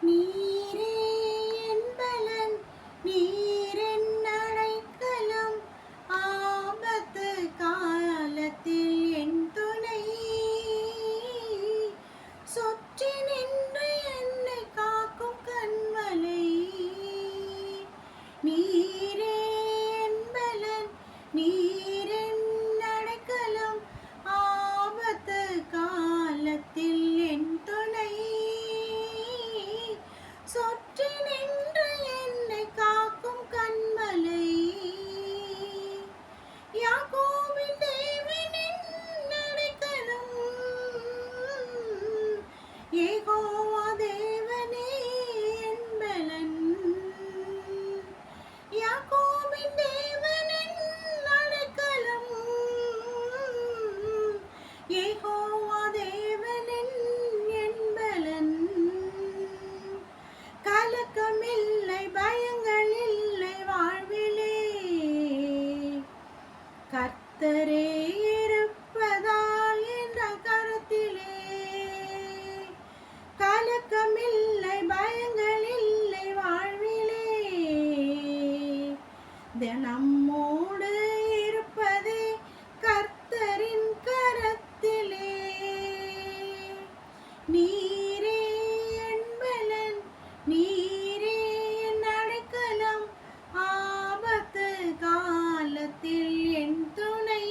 நீரே என் பலன், நீரென் அடைக்கலம், ஆபத்து காலத்தில் என் துணை. சுற்றி நின்று என்னை காக்கும் கண்மலை. நீரே என் பலன், நீரென் அடைக்கலம், ஆபத்து காலத்தில் என் துணை. சுற்றி நின்று என்னை காக்கும் கண்மலை. யாக்கோபின் தேவனின் அடைக்கலம், யெகோவா தேவனே என் பலன். யாக்கோபின் தேவனின் அடைக்கலம், யெகோவா தேவனின் என் பலன். கலக்கமில்லை, பயங்கள் இல்லை வாழ்விலே, கர்த்தரே இருப்பதால் என்ற கருத்திலே. கலக்கமில்லை, பயங்கள் இல்லை வாழ்விலே, நம்மோடு இருப்பதே கர்த்தரின் கரத்திலே. நீரே என் பலன், நீரே என் அடைக்கலம், ஆபத்து காலத்தில் என் துணை.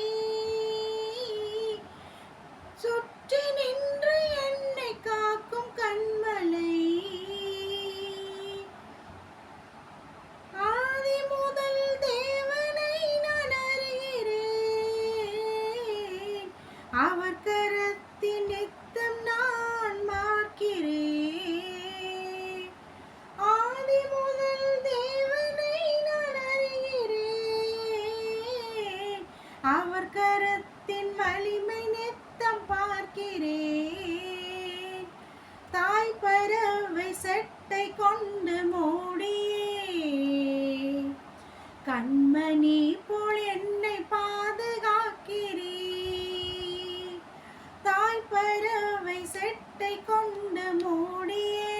சுற்றி நின்று என்னை காக்கும் கண்மலை. ஆதி முதல் தேவனை நான் அறிகிறேன், அவர் கரத்தின் நித்தம் நான் பார்க்கிறேன். ஆதி முதல் தேவனை நான் அறிகிறேன், அவர் கரத்தின் வலிமை நித்தம் பார்க்கிறேன். தாய் பறவை செட்டை கொண்டு மூடியே, கண்மணி போல் என்னை பாதுகாக்கிறீர். தாய் பறவை செட்டை கொண்டு மூடியே,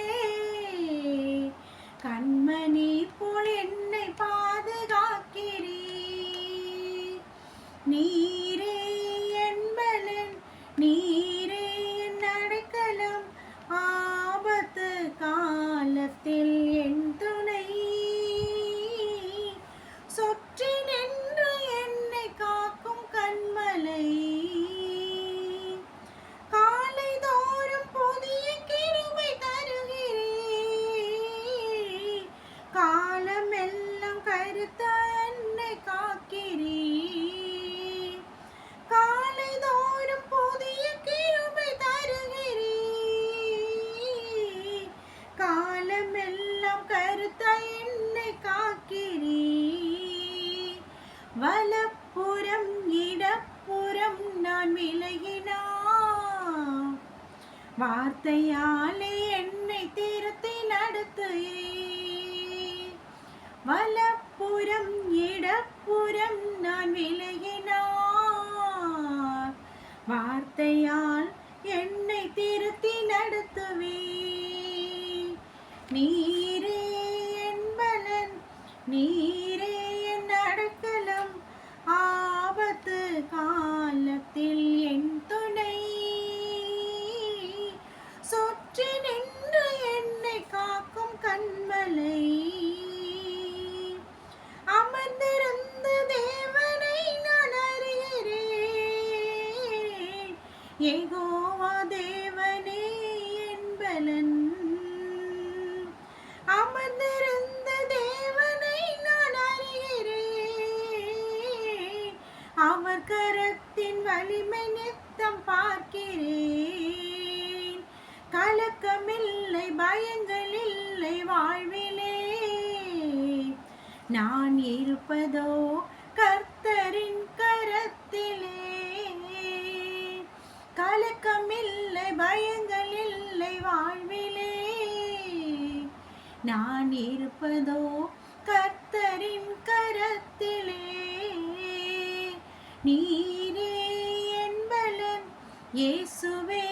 கண்மணி போல் என்னை பாதுகாக்கிறீர். நீரே என் பலன், நீரே என் அடைக்கலம், ஆபத்து காலத்தில் என் துணை. சுற்றி நின்று என்னை காக்கும் கண்மலை. காலை தோறும் புதிய கிருபை தருகிறீர், காலமெல்லாம் கருத்த என்னை காக்கிறீர். காலை தோறும் புதிய கிருபை தருகிறீர், காலமெல்லாம் கருத்த என்னை காக்கிறீர். வலப்புறம் இடப்புறம் நான் விலகினான், வார்த்தையாலே என்னை திருத்தி நடத்துகிறீர். வலப்புறம் இடப்புறம் நான் விலகினான், வார்த்தையால் என்னை திருத்தி நடத்துவீர். நீரே என் பலன், நீரே என் அடைக்கலம், ஆபத்து காலத்தில் என் துணை. சுற்றி நின்று என்னை காக்கும் கண்மலை. அமர்ந்திருந்த தேவனை நான் அறிகிறேன், யெகோவா தேவனே என் பலன். அமர்ந்திருந்த தேவனை நான் அறிகிறேன், அவர் கரத்தின் வலிமை நித்தம் பார்க்கிறேன். கலக்கமில்லை, பயங்கள் இல்லை வாழ்விலே, நான் இருப்பதோ கர்த்தரின் கரத்திலே. கலக்கமில்லை, பயங்கள் இல்லை வாழ்விலே, நான் இருப்பதோ கர்த்தரின் கரத்திலே. நீரே என் பலன், இயேசுவே